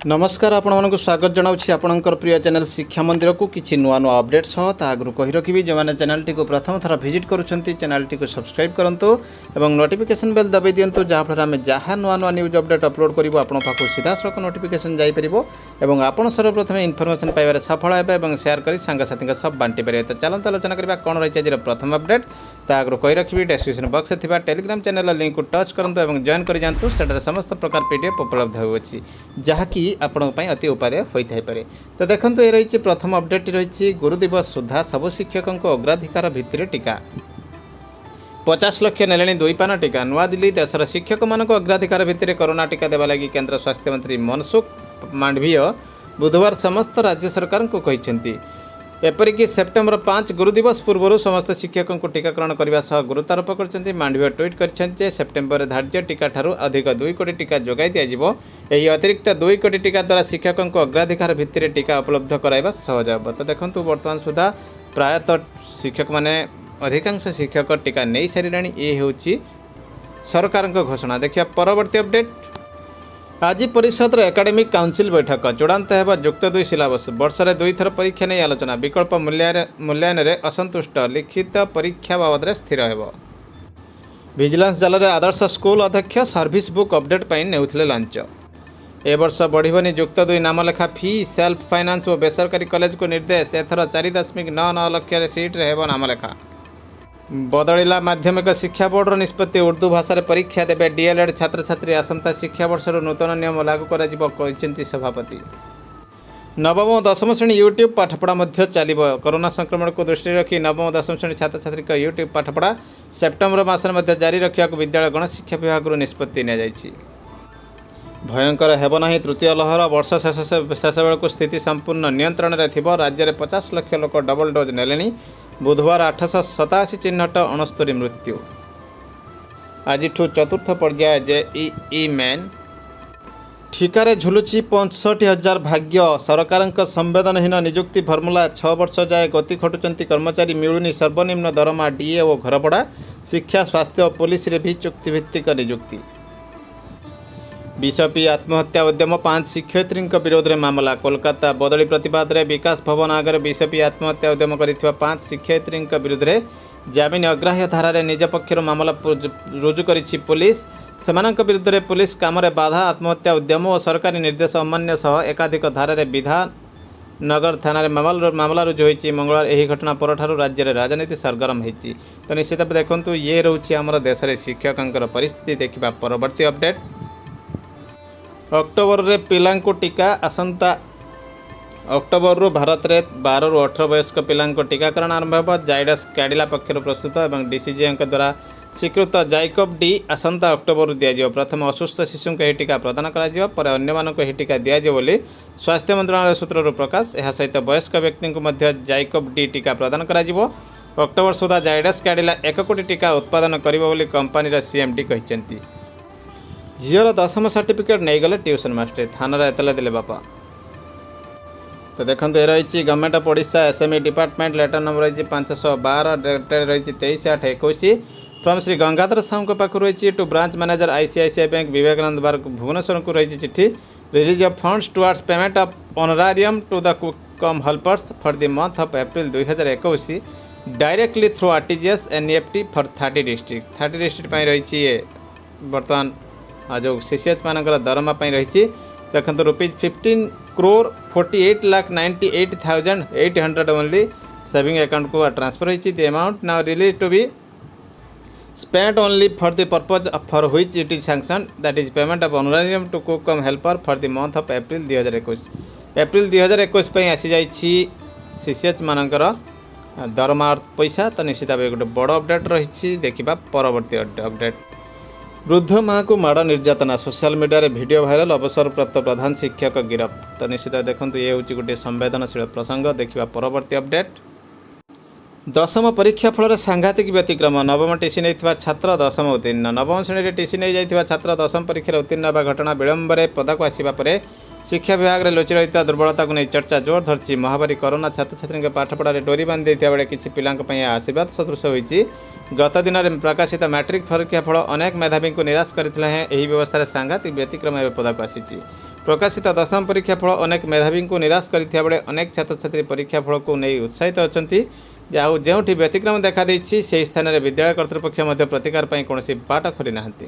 नमस्कार आपण मानक स्वागत जनाऊँ आपणकर प्रिय चैनल शिक्षा मंदिर को किसी नुआ नुआ अपडेट सह आगु कही रखी जो मैंने चैनल टी प्रथम थर विजिट करुँच चैनल टी सब्सक्राइब करूँ और नोटिफिकेशन बेल दबाई दिंतु जहाँफल आम जहाँ नुआ नुआ न्यूज अपडेट अपलोड करूँ आपण पाक सीधा सड़क नोटिफिकेशन जापर और आपड़ सर्वप्रथम इनफर्मेशन पाइबार सफल हे और सेयार कर सांगसाथी सब बांटी पारे। तो चलते आलोचना करवा कौन रही आज प्रथम अपडेट आगु कही रखी डिस्क्रिप्शन बॉक्स में टेलीग्राम चैनल लिंक को टच करूँ और जॉइन कर जातु से समस्त प्रकार पीडीएफ उपलब्ध होगी जहाँकि आपण अति उपादेय होता है। तो देखो ये रही प्रथम अपडेट रही गुरु दिवस सुधा सबु शिक्षकों अग्राधिकार भित्तिरे टीका 50 लाख नेले 2 पान टीका नुआ दिल्ली देशर शिक्षक मान अग्राधिकार भित्तिरे कोरोना टीका देवा लगी केंद्र स्वास्थ्य मंत्री मनसुख मांडवीय बुधवार समस्त राज्य सरकार को कहते एपरिक सेप्टेम्बर 5 गुरु दिवस पूर्व समस्त शिक्षकों को टीकाकरण करने सह गुरुत्वारोप कर मांडवीय ट्वीट कर सेप्टेम्बर धार्य टीका ठारू अधिक 2 कोटी टीका जोगाई दिज्व यही अतिरिक्त 2 कोटी टीका द्वारा शिक्षकों को अग्राधिकार भित्तिरे टीका उपलब्ध कराइबा सहज हे। तो देखो बर्तमान सुधा प्रायतः शिक्षक माने अधिकांश शिक्षक टीका नहीं सारे ये हूँ सरकार घोषणा। देखिए परवर्ती अपडेट आज परिषद एकाडेमिक काउंसिल बैठक चूड़ांत होगा युक्त 2 सिलेबस वर्षे 2 थर परीक्षा नहीं आलोचना विकल्प मूल्यांकन में असंतुष्ट लिखित परीक्षा बाबद स्थिर हो। विजिलेंस जाल में आदर्श स्कूल अध्यक्ष सर्विस बुक अपडेट पर नेउथिले लांच ए वर्ष बढ़िबनी युक्त 2 नामलेखा फी सेल्फ फाइनान्स और बेसरकारी कॉलेज को निर्देश एथर 4.99 लाख सीट हेब नामलेखा बदलिला माध्यमिक शिक्षा बोर्डर निष्पत्ति उर्दू भाषा रे परीक्षा देवे डीएलएड छात्र छात्री आसंता शिक्षा वर्ष नूतन नियम लागू कर सभापति। नवम और दशम श्रेणी यूट्यूब पाठपढ़ा मध्य चलिब कोरोना संक्रमण को दृष्टि रखी नवम और दशम श्रेणी छात्र छात्री यूट्यूब पाठपढ़ा सेप्टेम्बर मास मध्य जारी रखा विद्यालय गणशिक्षा विभाग निष्पत्ति नि भयंकर हेब ना तृतीय लहर वर्ष शेष बेलू स्थिति संपूर्ण नियंत्रण में थी राज्य में 50 लाख लोक डबल डोज नेले बुधवार 887 चिन्हट 69 मृत्यु आज चतुर्थ पर्याय जेईई मेन ठिकार झुलुची 65,000 भाग्य सरकार संवेदनहीन नियुक्ति फर्मुला 6 वर्ष जाए गति खटुंट कर्मचारी मिलूनी सर्वनिम्न दरमा डीए और घरभड़ा शिक्षा स्वास्थ्य और पुलिस रे भी चुक्तिभित्तिक नियुक्ति बीजेपी आत्महत्या उद्यम 5 शिक्षयित्री विरोध में मामला कोलकाता बदली प्रतिवाद में विकास भवन आगे बीजेपी आत्महत्या उद्यम कर 5 शिक्षयित्री विरुद्ध में जमीन अग्राह्य धारा निज पक्षर मामला रुजु करिछि पुलिस सेमानक विरुद्ध में पुलिस काम बाधा आत्महत्या उद्यम और सरकारी निर्देश अमान्य सह एकाधिक धारा विधाननगर थाना मामला रुजु होती मंगलवार यही घटना पर राज्य में राजनीति सरगरम होती। तो निश्चित भाव देखो ये रोचे आम देश में शिक्षकों परिस्थिति देखा परवर्ती अपडेट अक्टोबर रे पिलांको टीका आसंता अक्टोबर रु भारत में 12 रु 18 वयस्क पिलांको टीकाकरण आरंभ हो जाइडस कैडिला पक्षर प्रस्तुत और डीसीजीआई द्वारा स्वीकृत जाइकोव डी आसंता अक्टोबर दिज्व प्रथम असुस्थ शिशु को यह टीका प्रदान कर अन्य टीका दिज्व बोली स्वास्थ्य मंत्रालय सूत्र प्रकाश यह सहित वयस्क व्यक्ति को जाइकोव डी टीका प्रदान कर अक्टोबर सुधा जाइडस कैडिला 1 कोटी टीका उत्पादन कर कंपानी सीएमडी कहते। झीर 10th सर्टिफिकेट नहीं गले ट्यूशन मास्टर थाना एतला देले बापा। तो देखो ये रही government of Odisha SME department letter number रही 512 डेटेड रही 23/8/21 फ्रॉम श्री गंगाधर साहू पाखु रही to branch manager ICICI bank Vivekananda Marg Bhubaneswar को रही चिट्ठी release of funds towards payment of honorarium to the cum helpers for the month of April 2021 directly through RTGS NEFT for 30 district रही बर्तमान जो सीसीएच मानकर दरमा रही देखो ₹15,48,98,800 ओनली सेविंग अकाउंट को ट्रांसफर होती the amount now release to be spent only for the purpose for which it is sanction that is payment of honorarium to cook cum helper for the month of April 2021 April 2021 आसी जाइए CCH मानकर दरमा पैसा। तो निश्चित भाव गोटे बड़ अपडेट रही देखा परवर्ती अपडेट वृद्ध माँ को माड़ निर्यातना सोशल मीडिया रे वीडियो वायरल अवसरप्राप्त प्रधान शिक्षक गिरफ। तो निश्चित देखो ये हूँ गोटे संवेदनशील प्रसंग देखा परवर्ती अपडेट 10th परीक्षा फल सांघातिक व्यतिक्रम नवम टीसी नहीं छात्र 10th उत्तीर्ण नवम श्रेणी में टीसी नहीं जाइए छात्र 10th परीक्षा उत्तीर्ण होगा घटना विलंब पदाक आसवा पर शिक्षा विभाग में लुचि रही दुर्बलता को नहीं चर्चा जोर धरती महामारी कोरोना छात्र छात्री पाठपढ़ा डोरी बांधि बेले किसी पिला आशीर्वाद सदृश होती गत दिन में प्रकाशित मैट्रिक परीक्षा फल अनेक मेधावी को निराश करते हैं। यही व्यवस्था सांघातिक व्यतिक्रम पदाक आसी प्रकाशित दशम परीक्षा फल अनेक मेधावी को निराश करथिया बेले अनेक छात्र छात्री परीक्षा फल को नहीं उत्साहित अछंती। जोठी व्यतिक्रम देखा देछि से स्थान में विद्यालय कर्तृपक्ष मध्य प्रतिकार पई कोनोसी बाट खोली नाहंती।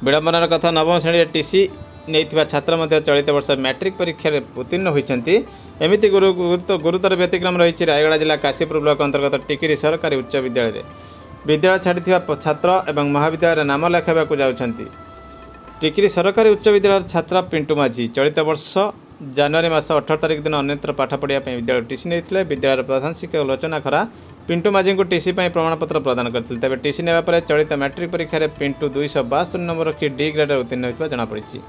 विडंबनार कथा नवम श्रेणी टीसी नहीं छात्र मध्य चलित वर्ष मैट्रिक परीक्षा उत्तीर्ण होती। एमती गुरुतर व्यतिक्रम रही रायगढ़ जिला काशीपुर ब्लॉक अंतर्गत टिकिरी सरकारी उच्च विद्यालय विद्यालय छाड़ी छात्र और महाविद्यालय नाम लेखाइबा जाउछंती। टिकिरी सरकारी उच्च विद्यालय छात्र पिंटू माझी चलित वर्ष जनवरी मास 18 तारिख दिन अन्यत्र पाठ पढ़ा विद्यालय टीसी नहीं। विद्यालय प्रधान शिक्षक लोचना खरा पिंटू माझी को टीसी प्रमाणपत्र प्रदान करते। तेज टीसी नेवा पर चलित मैट्रिक परीक्षा पिंटू 272 नंबर रखी डी ग्रेड उत्तीर्ण होता जमापड़ी।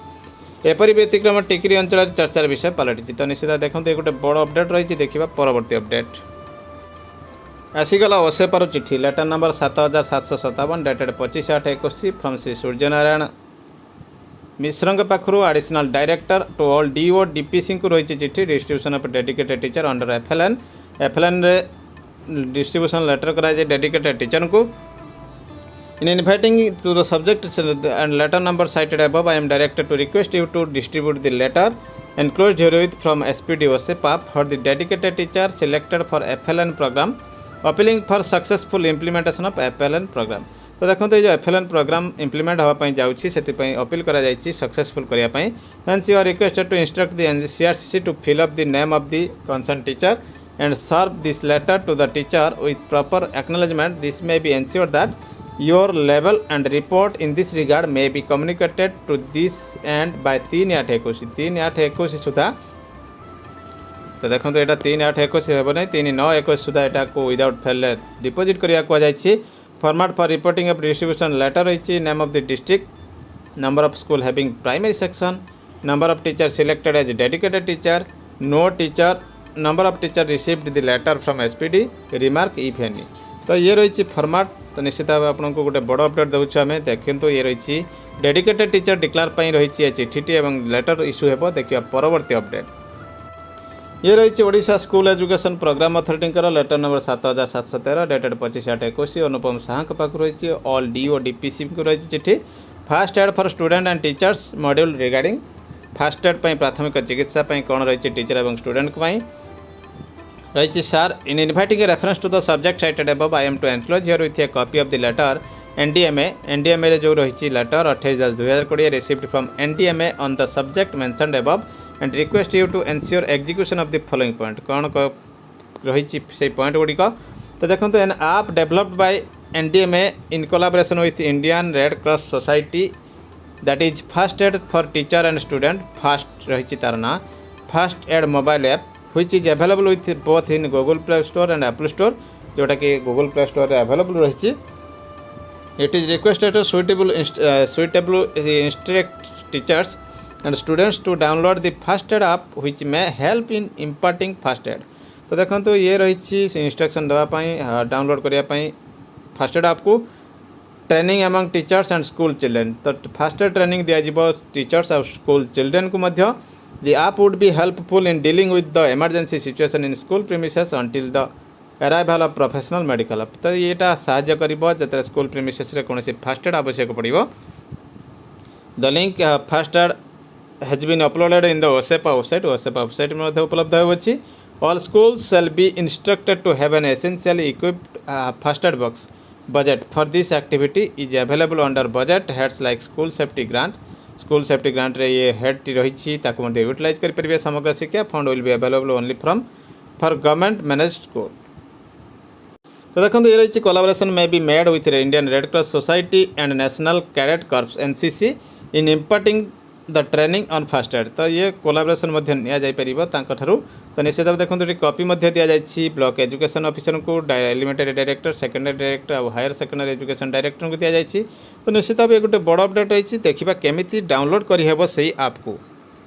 एपरी व्यतिक्रम टिकिरी अंचल चर्चार विषय पलटि। तो निश्चित देखो ये गोटे बड़ अपडेट रही देखा परवर्ती अपडेट आसीगला ओसेपार चिठी letter number 7757 dated 25/8/21 from Shri Suryanarayan मिश्रंग पाखु additional director to all DO DPC को रही चिठी distribution of dedicated teacher under FLN रे डिस्ट्रीब्यूशन लेटर कराए डेडिकेटेड टीचर को in inviting to the subject and letter number cited above. I am directed to request you to distribute the letter enclosed herewith from SPD OSEPAP for the dedicated teacher selected for FLN program appealing for successful implementation of FLN program. तो देखो ये FLN programme implement होगा जाऊँगी से appeal करा successful करने hence you are requested to instruct the CRCC to fill up the name of the concerned teacher and serve this letter to the teacher with proper acknowledgement. This may be ensured that your level and report in this regard may be communicated to this and by 3/8/21 सुधा। तो देखो यहाँ 3/8/21 हे ना 3/9/21 सुधा यहाँ को without fail deposit करा कहुई। Format for reporting of distribution letter रही name of the district number of school having primary section number of teacher selected as dedicated teacher no teacher number of teacher received the letter from SPD remark if any. तो ये रही format. तो निश्चित भाव आपको गोटे बड़ update देउछु आमे देखिए। तो ये रही डेडिकेटेड टीचर डिक्लेयर पाई रही चिठीटी और लेटर इश्यू हेबो देखिया परवर्ती अपडेट। ये रही Odisha school education programme authority letter number 7713 dated 25/8/21 Anupam Saha पाख रही ऑल डीओ डीपीसी को रही चिठी first aid for student and teachers module regarding first aid प्राथमिक चिकित्सा कौन रही टीचर और स्टूडेंट रही sir in inviting reference to the subject cited above I am to enclose herewith a copy of the letter NDMA जो रही letter 28/10/2020 received from NDMA on the subject mentioned above and request you to ensure execution of the following point कौन रही से point गुड़िक। तो देखो an app developed by NDMA in collaboration with Indian Red Cross Society that is first aid for teacher and student first रही तार ना first aid mobile app which is available with both in Google Play Store and Apple Store जोटा कि Google Play Store रे available रही। It is requested to suitable instruct teachers and students to download the Fast Aid app which may help in imparting Fast Aid। तो देखो ये रही instruction देवाई download करने फास्ट एड ऐप को training among teachers and school children. तो fast add training दिज्व teachers और school children को मध्य The app would be helpful in dealing with the emergency situation in school premises until the arrival of professional medical help। तो यहाँ साहाय्य करिबो जतरे school premises रे कोनोसी first aid आवश्यक पड़िबो। The link first aid has been uploaded in the OSEPA website में उपलब्ध होछि। All schools shall be instructed to have an essentially equipped first aid box budget for this activity is available under budget heads like school safety grant रे ये head रही utilize करेंगे। Samagra Shiksha fund will be available only for government managed school. तो देखो ये रही collaboration में be made with Indian Red Cross Society and National Cadet Corps NCC in imparting the training on first aid. तो ये collaboration निपर। तो निश्चित भाव देखो ये कॉपी दि जाए ब्लॉक एजुकेशन ऑफिसर को एलिमेंटरी डायरेक्टर सेकेंडरी डायरेक्टर और हायर सेकेंडरी एजुकेशन डायरेक्टर को दि जाए। तो निश्चित भाव गोटे बड़ अपडेट रही देखा केमी डाउनलोड करहब से ऐप को।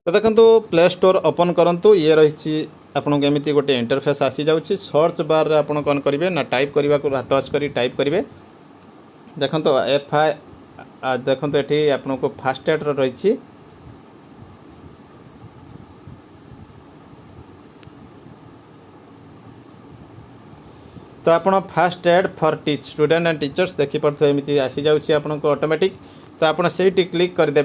तो देखो प्ले स्टोर ओपन करूँ ये रही आपको एमती गोटे इंटरफेस आसी जाऊँगी। सर्च बार आप कौन करेंगे ना टाइप करने को टच कर टाइप करेंगे। देखो देखो ये आपको फास्ट एड रही तो आप first aid for student and teachers देखिपे एमती आसी जाऊँगी आपको ऑटोमेटिक। तो आप से क्लिक करदे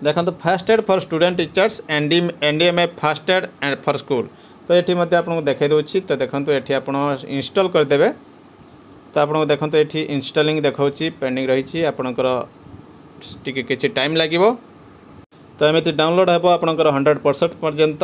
देखो first aid for student teachers NDMA first aid and for school. तो ये आपको देखा दूसरी। तो देखो ये आप इंस्टॉल करदे। तो आपको देखो ये इंस्टॉलिंग देखा पेंडिंग रही आपणकर टी किसी टाइम लगे। तो एमती डाउनलोड हे आपणकर 100% पर्यंत।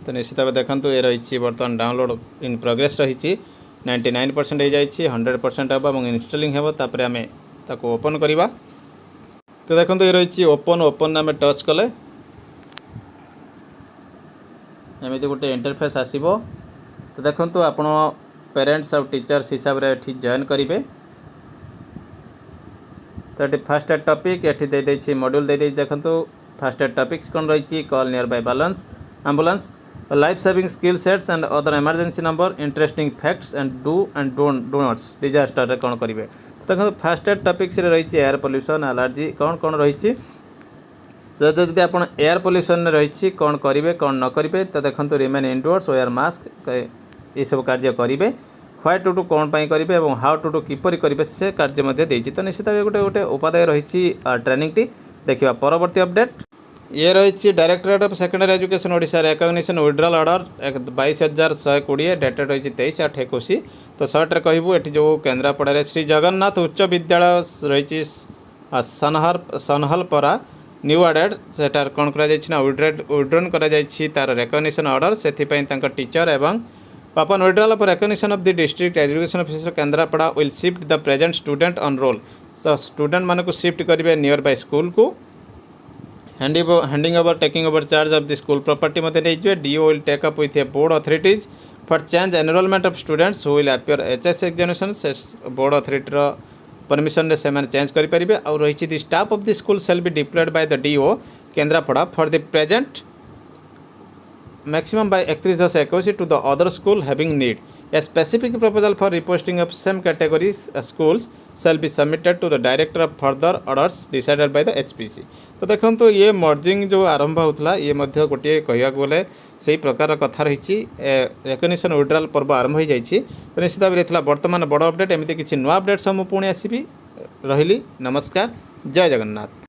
तो निश्चित भाव देखो ये रही बर्तमान डाउनलोड इन प्रोग्रेस रही 99% हो जाए 100% हम और इंस्टॉलिंग हे तापर आम ताको ओपन करवा। तो देखो ये रही ओपन ओपन आम टच कले एमती गोटे इंटरफेस आसो। तो देखो आप पेरेंट्स और टीचर्स हिसाब से जॉइन करेंगे। तो ये फास्ट एड टॉपिक ये मॉड्यूल दे देखो फास्ट एड टॉपिक्स कौन रही call nearby ambulance life saving skill sets and other emergency number interesting facts and do nots disaster कौन करेंगे। तो देखो फास्ट एड टॉपिक्स रही एयर पोल्यूशन एलर्जी कौन कौन रही। तो जब आप एयर पोल्यूशन रही कौन करेंगे कौन न करेंगे। तो देखो रिमेन इंडोर्स वेयर मास्क ये सब कार्य करेंगे। व्हाई टू डू कौन करेंगे और हाउ टू डू किपर करेंगे से कार्य देती। तो निश्चित भाव गोटे गोटे उपाध्याय रही ट्रेनिंग टी देखा परवर्ती अपडेट। ये रही directorate of secondary education Odisha recognition withdrawal order 22,120 dated रही 23/8/21। तो सर्ट कहूँ ये जो केन्द्रापड़ा श्री जगन्नाथ उच्च विद्यालय रही सनहलपरा न्यू एडेड सेटार कौन विड्रॉन तार रिकग्निशन ऑर्डर से टीचर एवं upon withdrawal of recognition of the district education officer Kendrapara will shift the present student on roll। so student मान को शिफ्ट करेंगे नियर बाय स्कूल को handing over taking over charge of the school property मते देइजे। DO will take up with a board authorities for change enrollment of students who will appear HS examination से board authority रो permission ने से change करि परिबे। और रही the staff of the school shall be deployed by the DO Kendrapara for the present maximum by 31/10/21 to the other school having need। A specific proposal for reposting of same category schools shall be submitted to the director of further orders decided by the HPC। तो देखो तो ये merging जो आरंभ होता ये गोटे कहवाक गले से प्रकार कथा रही रिकग्निशन विड्रॉल पर्व आरंभ हो जाए। तो निश्चित भाव में बर्तमान बड़ अपडेट एमती किसी नुआ अपडेट सब मुझे पुणी आसबि। रही नमस्कार जय जगन्नाथ।